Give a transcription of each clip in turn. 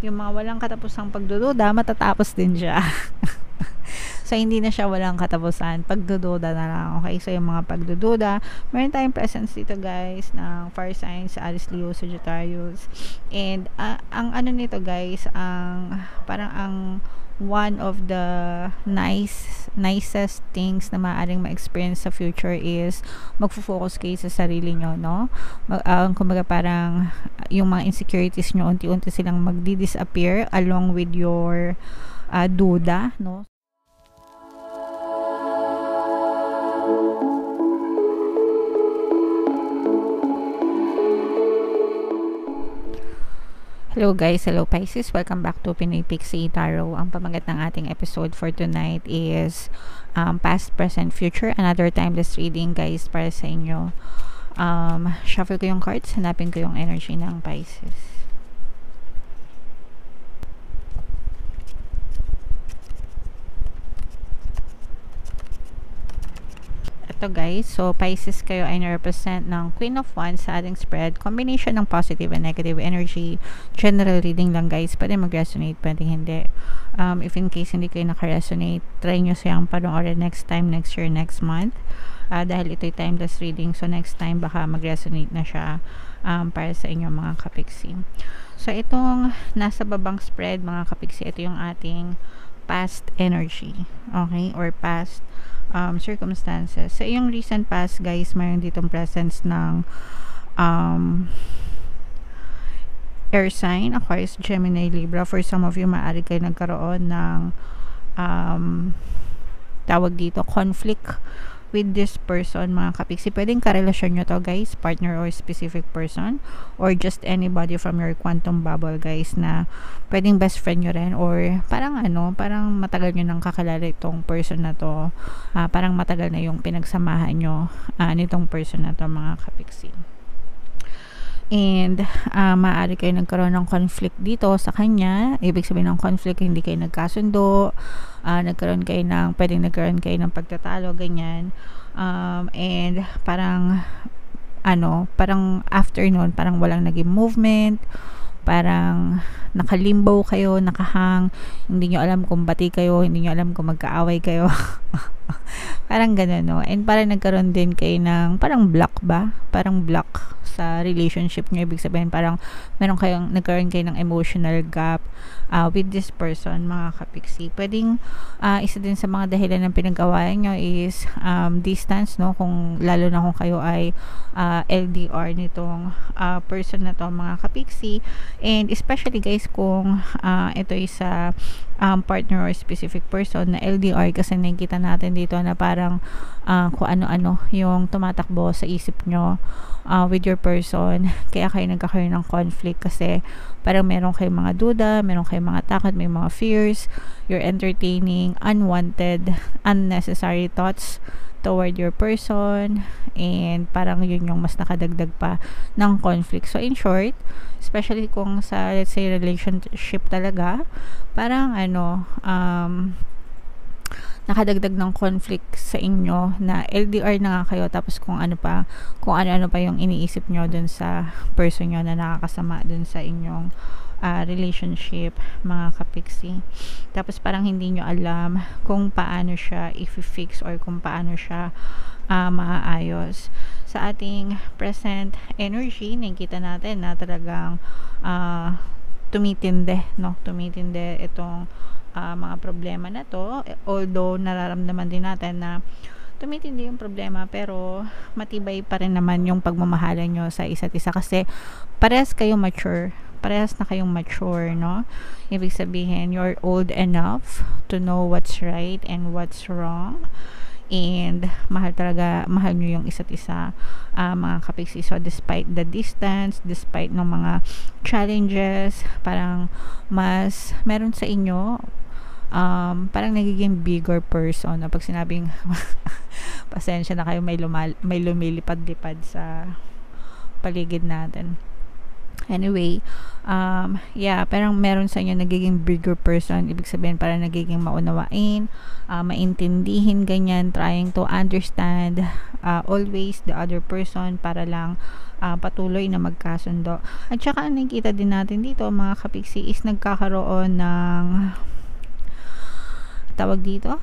yung mga walang katapusang pagdududa, matatapos din siya. So, hindi na siya walang katapusan. Pagdududa na lang. Okay? So, yung mga pagdududa, meron tayong presence dito, guys, ng fire signs, Aries, Leo, Sagittarius. And, ang ano nito, guys, parang ang one of the nicest things na maaaring ma-experience sa future is magfo-focus kayo sa sarili nyo, no? Kumbaga parang yung mga insecurities nyo, unti-unti silang magdi-disappear along with your duda, no? Hello guys, hello Pisces, welcome back to Pinoy Pixie Tarot. Ang pamagat ng ating episode for tonight is past, present, future, another timeless reading guys para sa inyo. Shuffle ko yung cards, hanapin ko yung energy ng Pisces. Ito guys, so Pisces kayo ay na-represent ng Queen of Wands sa ating spread. Combination ng positive and negative energy. General reading lang guys, pwede mag-resonate, pwede hindi. If in case hindi kayo naka-resonate, try nyo siyang panoorin next time, next year, next month. Dahil ito'y timeless reading, so next time baka mag-resonate na siya para sa inyong mga kapiksi. So itong nasa babang spread mga kapiksi, ito yung ating past energy, okay, or past circumstances. Sa iyong recent past guys, mayroon ditong presence ng air sign, Aquarius, Gemini, Libra. For some of you, maaari kayo nagkaroon ng tawag dito, conflict with this person, mga kapiksi. Pwedeng karelasyon nyo to guys, partner or specific person, or just anybody from your quantum bubble guys, na pwedeng best friend nyo rin, or parang parang matagal nyo nang kakilala itong person na to, parang matagal na yung pinagsamahan nyo nitong person na to, mga kapiksi. And maaari kayo nagkaroon ng conflict dito sa kanya. Ibig sabihin ng conflict, hindi kayo nagkasundo, pwedeng nagkaroon kayo ng pagtatalo, ganyan. And parang parang after nun, parang walang naging movement, parang nakalimbo kayo, nakahang, hindi nyo alam kung bati kayo, hindi nyo alam kung magkaaway kayo. Parang ganun, no? And parang nagkaroon din kayo ng parang block ba? Parang block sa relationship nyo. Ibig sabihin parang nagkaroon kayo ng emotional gap with this person, mga kapiksi. Pwedeng isa din sa mga dahilan ng pinag-awayan nyo is distance, no? Lalo na kung kayo ay LDR nitong person na to, mga kapiksi. And especially guys kung ito is sa partner or specific person na LDR, kasi nakikita natin dito na parang kung ano-ano yung tumatakbo sa isip nyo with your person, kaya kayo nagkakaroon ng conflict kasi parang meron kayong mga duda, meron kayong mga takot, may mga fears, you're entertaining unwanted, unnecessary thoughts toward your person, and parang yun yung mas nakadagdag pa ng conflict. So in short, especially kung sa let's say relationship talaga, parang nakadagdag ng conflict sa inyo na LDR na nga kayo, tapos kung ano pa yung iniisip nyo dun sa person nyo na nakakasama dun sa inyong relationship, mga kapiksi. Tapos parang hindi nyo alam kung paano siya i-fix or kung paano siya maaayos. Sa ating present energy, nakikita natin na talagang tumitindi itong mga problema na to, although nararamdaman din natin na tumitindi yung problema, pero matibay pa rin naman yung pagmamahalan nyo sa isa't isa kasi parehas na kayong mature, no? Ibig sabihin, you're old enough to know what's right and what's wrong, and mahal nyo yung isa't isa, mga kapiksi. So despite the distance, despite ng mga challenges, parang mas meron sa inyo, parang nagiging bigger person. Pag sinabing pasensya na kayo, may lumilipad-lipad sa paligid natin. Anyway, yeah, parang meron sa inyo nagiging bigger person. Ibig sabihin, parang nagiging maunawain, maintindihin, ganyan, trying to understand always the other person para lang patuloy na magkasundo. At saka, nakikita din natin dito, mga kapiksi, is nagkakaroon ng tawag dito,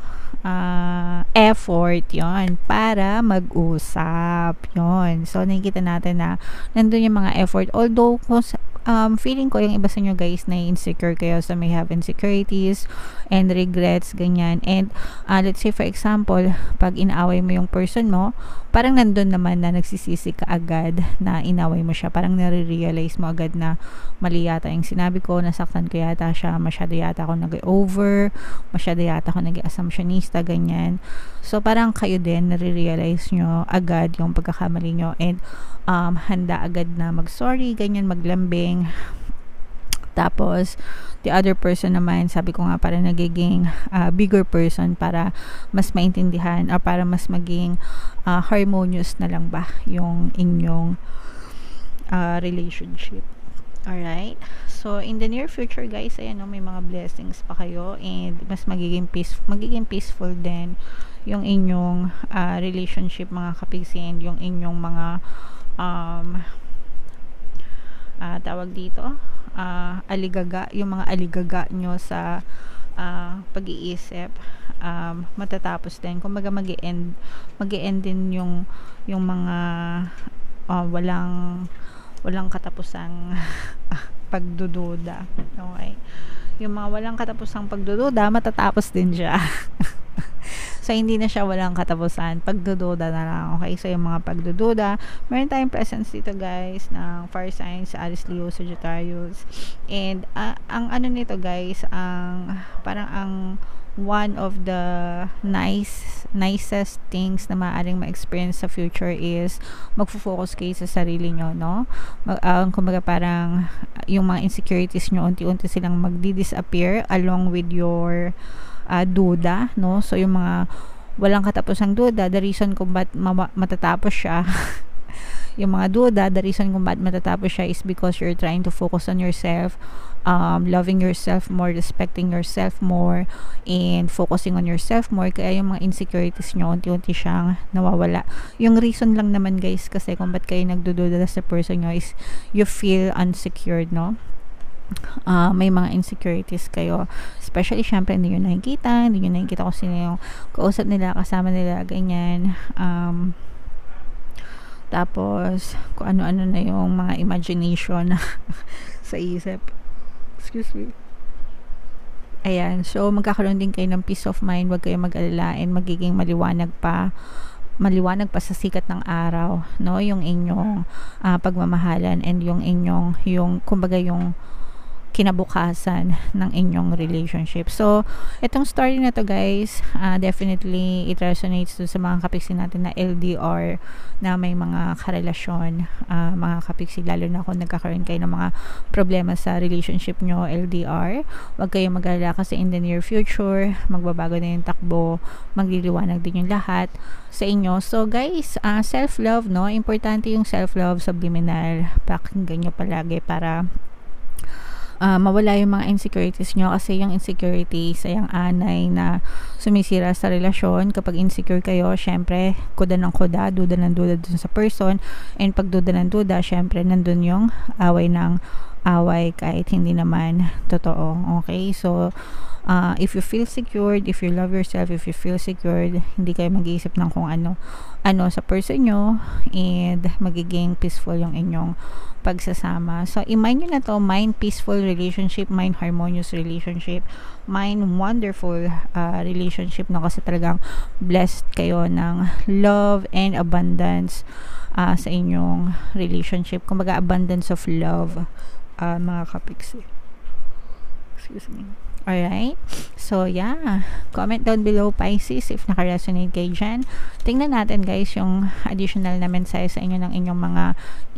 effort yon para mag-usap yon. So nakikita natin na nandun yung mga effort, although feeling ko yung iba sa inyo guys na insecure kayo, so may have insecurities and regrets, ganyan. And let's say for example, pag inaaway mo yung person mo, parang nandun naman na nagsisisi ka agad na inaway mo siya, parang nare-realize mo agad na mali yata yung sinabi ko, nasaktan ko yata siya, masyado yata ako nag-over, masyado yata ako nag-assumptionista, ganyan. So parang kayo din nare-realize nyo agad yung pagkakamali nyo, and handa agad na mag-sorry, ganyan, maglambing. Tapos the other person naman, sabi ko nga, para nagiging bigger person para mas maintindihan or para mas maging harmonious na lang ba yung inyong relationship. Alright? So in the near future guys, ayan, may mga blessings pa kayo, and mas magiging peaceful din yung inyong relationship, mga kapiksi, and yung inyong mga tawag dito, aligaga, yung mga aligaga nyo sa pag-iisip, matatapos din. Kumbaga mag-e-end din yung mga walang katapusang pagdududa. Okay? Yung mga walang katapusang pagdududa, matatapos din siya. So, hindi na siya walang katapusan. Pagdududa na lang. Okay? So, yung mga pagdududa, meron tayong presence dito, guys, ng fire signs, Aries, Leo, Sagittarius. And, ang ano nito, guys, parang ang one of the nicest things na maaaring ma-experience sa future is magfo-focus kayo sa sarili nyo, no? Kumbaga parang yung mga insecurities nyo, unti-unti silang magdi-disappear along with your duda, no? So yung mga walang katapusang duda, the reason kung ba't matatapos siya yung mga duda, the reason kung ba't matatapos siya is because you're trying to focus on yourself, loving yourself more, respecting yourself more, and focusing on yourself more. Kaya yung mga insecurities nyo, unti-unti siyang nawawala. Yung reason lang naman guys kasi kung ba't kayo nagdududa sa person nyo is you feel unsecured, no? May mga insecurities kayo, especially syempre hindi nyo nakikita kung sino yung kausap nila, kasama nila, ganyan. Tapos kung ano-ano na yung mga imagination sa isip. Excuse me. Ayan, so magkakaroon din kayo ng peace of mind, wag kayong mag-alala, and magiging maliwanag pa sa sikat ng araw, no, yung inyong pagmamahalan, and yung kumbaga yung kinabukasan ng inyong relationship. So, itong story na to guys, definitely it resonates sa mga kapiksi natin na LDR, na may mga karelasyon, mga kapiksi, lalo na kung nagkakaroon kayo ng mga problema sa relationship nyo, LDR. Huwag kayong mag-alala kasi in the near future, magbabago na yung takbo, magliliwanag din yung lahat sa inyo. So guys, self-love, no? Importante yung self-love, subliminal. Pakinggan nyo palagi para mawala yung mga insecurities nyo, kasi yung insecurities ay ang anay na sumisira sa relasyon. Kapag insecure kayo, syempre kuda ng kuda, duda ng duda dun sa person, and pag duda ng duda, syempre nandun yung away ng away kahit hindi naman totoo. Okay, so if you feel secured, if you love yourself, if you feel secured, hindi kayo mag-iisip ng kung ano sa person nyo, and magiging peaceful yung inyong pagsasama. So, i-mind nyo na to, mind peaceful relationship, mind harmonious relationship, mind wonderful relationship, no? Kasi talagang blessed kayo ng love and abundance sa inyong relationship. Kumbaga, abundance of love, mga kapiksi. Excuse me. Alright? So, yeah. Comment down below, Pisces, if naka-resonate kayo dyan. Tingnan natin, guys, yung additional na mensahe sa inyo ng inyong mga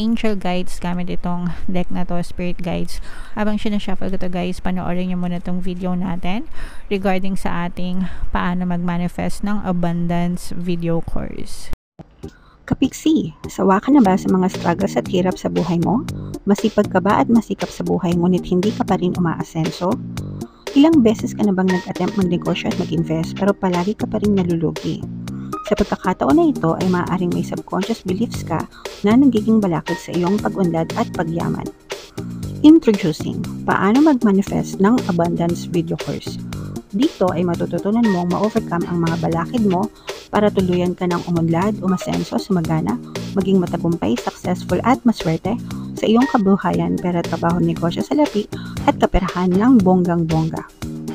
angel guides gamit itong deck na to, spirit guides. Habang sinashuffle ko to, guys, panoorin nyo muna itong video natin regarding sa ating paano mag-manifest ng abundance video course. Kapiksi, sawa ka na ba sa mga struggles at hirap sa buhay mo? Masipag ka ba at masikap sa buhay ngunit hindi ka pa rin umaasenso? Ilang beses ka na bang nag-attempt magnegosyo at mag-invest pero palagi ka pa rin nalulugi? Sa pagkakataon na ito ay maaaring may subconscious beliefs ka na nagiging balakid sa iyong pag-unlad at pagyaman. Introducing, paano mag-manifest ng abundance video course. Dito ay matututunan mong ma-overcome ang mga balakid mo para tuluyan ka ng umunlad, umasenso, sumagana, maging matagumpay, successful at maswerte sa iyong kabuhayan, pera, trabaho, negosyo, salapi at kaperahan ng bonggang-bongga.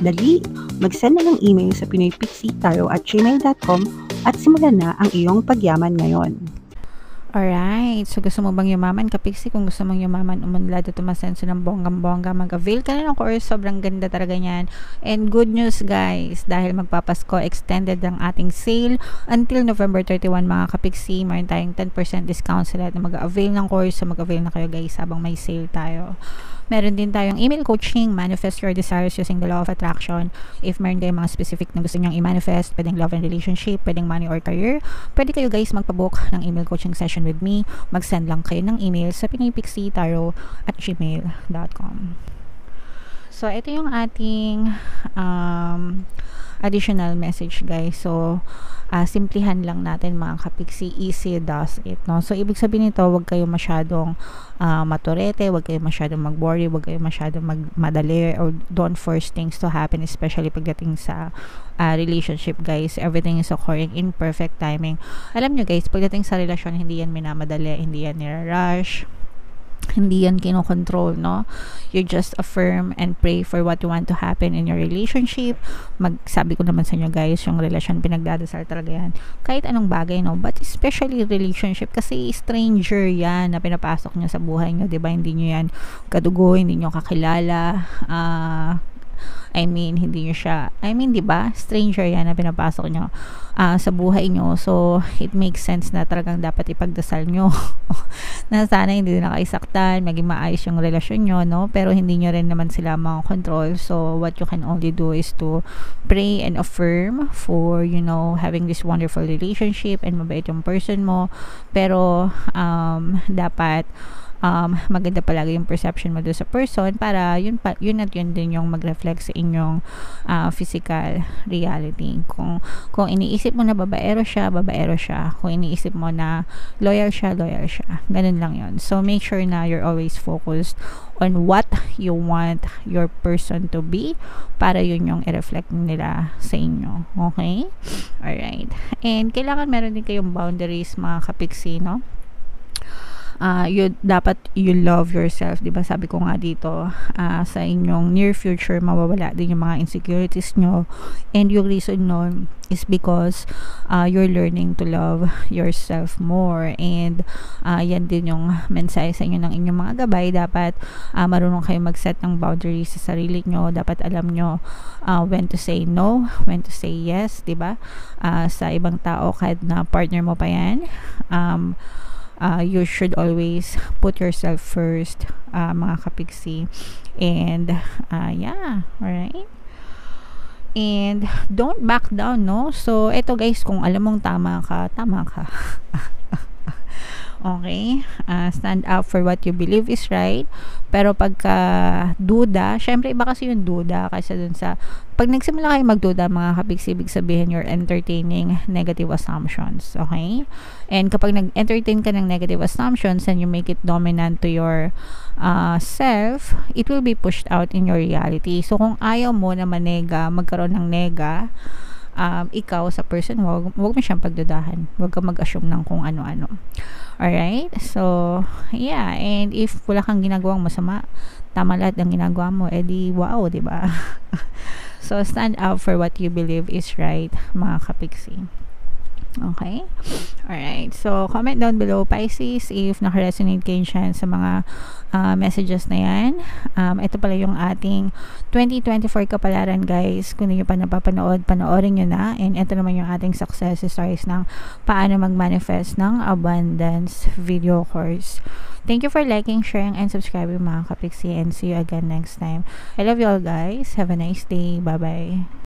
Dali, mag-send na ng email sa pinoypixitaro@gmail.com at simulan na ang iyong pagyaman ngayon. Alright, so gusto mo bang yumaman, kapiksi? Kung gusto mong yumaman, umunlad at umasenso ng bonggang-bongga, mag-avail ka na ng course. Sobrang ganda talaga niyan. And good news guys, dahil magpapasko, extended ang ating sale until November 31 mga kapiksi. Mayroon tayong 10% discount sa lahat na mag-avail ng course. So mag-avail na kayo guys habang may sale tayo. Meron din tayong email coaching, manifest your desires using the law of attraction. If meron kayong mga specific na gusto nyong i-manifest, pwedeng love and relationship, pwedeng money or career, pwede kayo guys magpabook ng email coaching session with me. Mag-send lang kayo ng email sa pinoypixitaro@gmail.com. So, ito yung ating additional message guys. So, simplihan lang natin mga kapiksi, easy does it, no? So, ibig sabihin nito, wag kayo masyadong maturete, wag kayo masyadong mag-worry, wag kayo masyadong madali, or don't force things to happen, especially pagdating sa relationship guys. Everything is occurring in perfect timing. Alam nyo guys, pagdating sa relasyon, hindi yan minamadali, hindi yan nira-rush, hindi yan kinokontrol, no? You just affirm and pray for what you want to happen in your relationship. Sabi ko naman sa inyo guys, yung relasyon, pinagdadasal talaga yan. Kahit anong bagay, no? But especially relationship, kasi stranger yan na pinapasok nyo sa buhay nyo, diba? Hindi nyo yan kadugo, hindi nyo kakilala, hindi nyo siya, diba? Stranger yan na pinapasok nyo sa buhay nyo. So, it makes sense na talagang dapat ipagdasal nyo na sana hindi na kaisaktan, maging maayos yung relasyon nyo, no? Pero hindi nyo rin naman sila control. So, what you can only do is to pray and affirm for, having this wonderful relationship and mabait yung person mo. Pero, dapat maganda palagi yung perception mo doon sa person para yun at yun din yung mag-reflect sa inyong physical reality. Kung iniisip mo na babaero siya. Kung iniisip mo na loyal siya. Ganun lang yun. So make sure na you're always focused on what you want your person to be para yun yung i-reflect nila sa inyo. Okay? Alright. And kailangan meron din kayong boundaries mga kapiksi, no? Dapat you love yourself, diba? Sabi ko nga dito, sa inyong near future mawawala din yung mga insecurities nyo, and yung reason nun is because you're learning to love yourself more. And yan din yung mensahe sa inyo ng inyong mga gabay. Dapat marunong kayo mag-set ng boundaries sa sarili nyo. Dapat alam nyo when to say no, when to say yes, diba? Sa ibang tao, kahit na partner mo pa yan, you should always put yourself first, mga kapiksi. And alright, and don't back down, no? So eto guys, kung alam mong tama ka okay, stand up for what you believe is right. Pero pagka duda, syempre iba kasi yung duda kaysa dun sa pag nagsimula kayo magduda mga kapiksi, ibig sabihin you're entertaining negative assumptions. Okay? And kapag nag-entertain ka ng negative assumptions and you make it dominant to your self, it will be pushed out in your reality. So kung ayaw mo na magkaroon ng nega, ikaw sa person, wag mo siyang pagdudahan. Wag ka mag-assume ng kung ano-ano. Alright? So, yeah. And if wala kang ginagawang masama, tama lahat ng ginagawa mo, edi wow, diba? So, stand up for what you believe is right, mga kapiksi. Okay? Alright. So, comment down below, Pisces, if naka-resonate kayo dyan sa mga messages na yan. Ito pala yung ating 2024 kapalaran, guys. Kung hindi nyo pa napapanood, panoorin nyo na. And ito naman yung ating success stories ng paano mag-manifest ng abundance video course. Thank you for liking, sharing, and subscribing, mga kapiksi. And see you again next time. I love you all, guys. Have a nice day. Bye-bye.